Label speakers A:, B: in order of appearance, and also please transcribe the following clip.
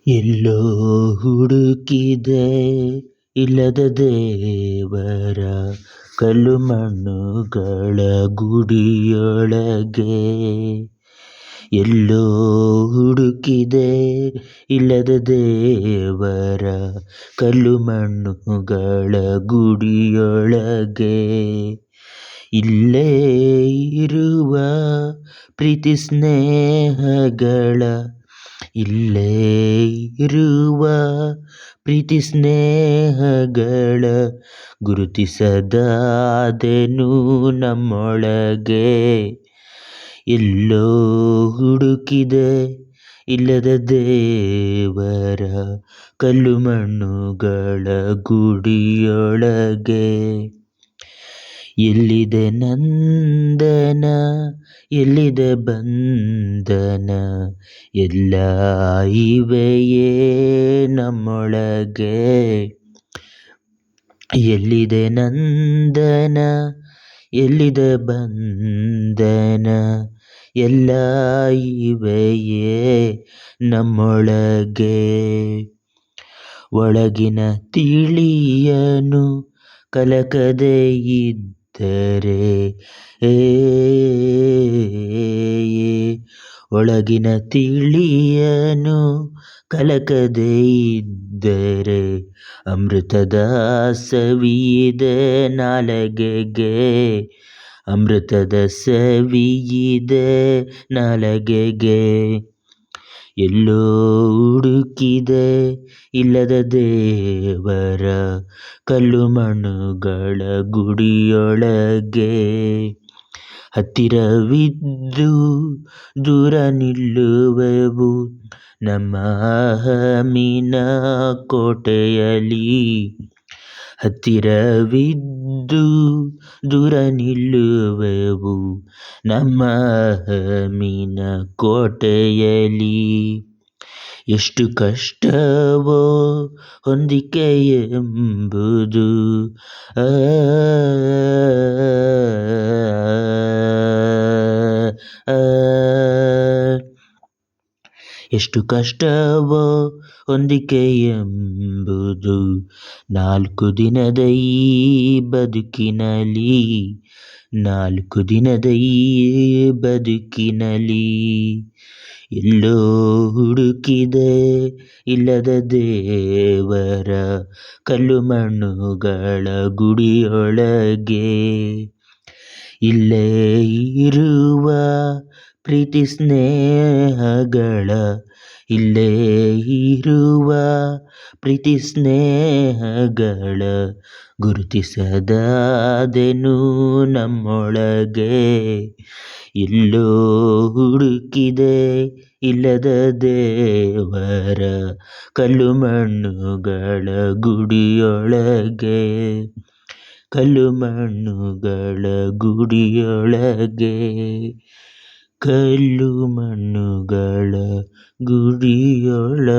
A: ಎಲ್ಲೋ ಹುಡುಕಿದೆ ಇಲ್ಲದ ದೇವರ ಕಲ್ಲು ಮಣ್ಣುಗಳ ಗುಡಿಯೊಳಗೆ. ಎಲ್ಲೋ ಹುಡುಕಿದೆ ಇಲ್ಲದ ದೇವರ ಕಲ್ಲು ಮಣ್ಣುಗಳ ಗುಡಿಯೊಳಗೆ. ಇಲ್ಲೇ ಇರುವ ಪ್ರೀತಿ ಸ್ನೇಹಗಳ, ಇಲ್ಲೇ ಇರುವ ಪ್ರೀತಿ ಸ್ನೇಹಗಳ ಗುರುತಿಸದಾದೆನು ನಮ್ಮೊಳಗೆ. ಎಲ್ಲೋ ಹುಡುಕಿದೆ ಇಲ್ಲದ ದೇವರ ಕಲ್ಲು ಮಣ್ಣುಗಳ ಗುಡಿಯೊಳಗೆ. ಎಲ್ಲಿದೆ ನಂದನ, ಎಲ್ಲಿದೆ ಬಂಧನ, ಎಲ್ಲ ಇವೆಯೇ ನಮ್ಮೊಳಗೆ. ಎಲ್ಲಿದೆ ನಂದನ, ಎಲ್ಲಿದೆ ಬಂಧನ, ಎಲ್ಲ ಇವೆಯೇ ನಮ್ಮೊಳಗೆ. ಒಳಗಿನ ತಿಳಿಯನು ಕಲಕದೆ ಇದ್ದರೆ, ಒಳಗಿನ ತಿಳಿಯನು ಕಲಕದೆ ಇದ್ದರೆ, ಅಮೃತದ ಸವಿಯಿದೆ ನಾಲಗೆಗೆ, ಅಮೃತದ ಸವಿಯಿದೆ ನಾಲಗೆಗೆ. ಎಲ್ಲೋ ಹುಡುಕಿದೆ ಇಲ್ಲದ ದೇವರ ಕಲ್ಲು ಮಣ್ಣುಗಳ ಗುಡಿಯೊಳಗೆ. ಹತ್ತಿರವಿದ್ದು ದೂರ ನಿಲ್ಲುವೆವು ನಮ್ಮ ಹಮ್ಮಿನ ಕೋಟೆಯಲ್ಲಿ. ಹತ್ತಿರವಿದ್ದು ದೂರ ನಿಲ್ಲುವೆವು ನಮ್ಮ ಹಮ್ಮಿನ ಕೋಟೆಯಲ್ಲಿ. ಎಷ್ಟು ಕಷ್ಟವೋ ಹೊಂದಿಕೆ ಎಂಬುದು, ಎಷ್ಟು ಕಷ್ಟವೋ ಹೊಂದಿಕೆ ಎಂಬುದು 4 ದಿನದ ಈ ಬದುಕಿನಲ್ಲಿ, 4 ದಿನದ ಈ ಬದುಕಿನಲ್ಲಿ. ಎಲ್ಲೋ ಹುಡುಕಿದೆ ಇಲ್ಲದ ದೇವರ ಕಲ್ಲು ಮಣ್ಣುಗಳ ಗುಡಿಯೊಳಗೆ. ಇಲ್ಲೇ ಇರುವ ಪ್ರೀತಿ ಸ್ನೇಹಗಳ, ಇಲ್ಲೇ ಇರುವ ಪ್ರೀತಿ ಸ್ನೇಹಗಳ ಗುರುತಿಸದಾದೆನು ನಮ್ಮೊಳಗೆ. ಎಲ್ಲೋ ಹುಡುಕಿದೆ ಇಲ್ಲದ ದೇವರ ಕಲ್ಲು ಮಣ್ಣುಗಳ ಗುಡಿಯೊಳಗೆ, ಕಲ್ಲು ಮಣ್ಣುಗಳ ಗುಡಿಯೊಳಗೆ, ಕಲ್ಲು ಮಣ್ಣುಗಳ ಗುಡಿಯೊಳಗೆ.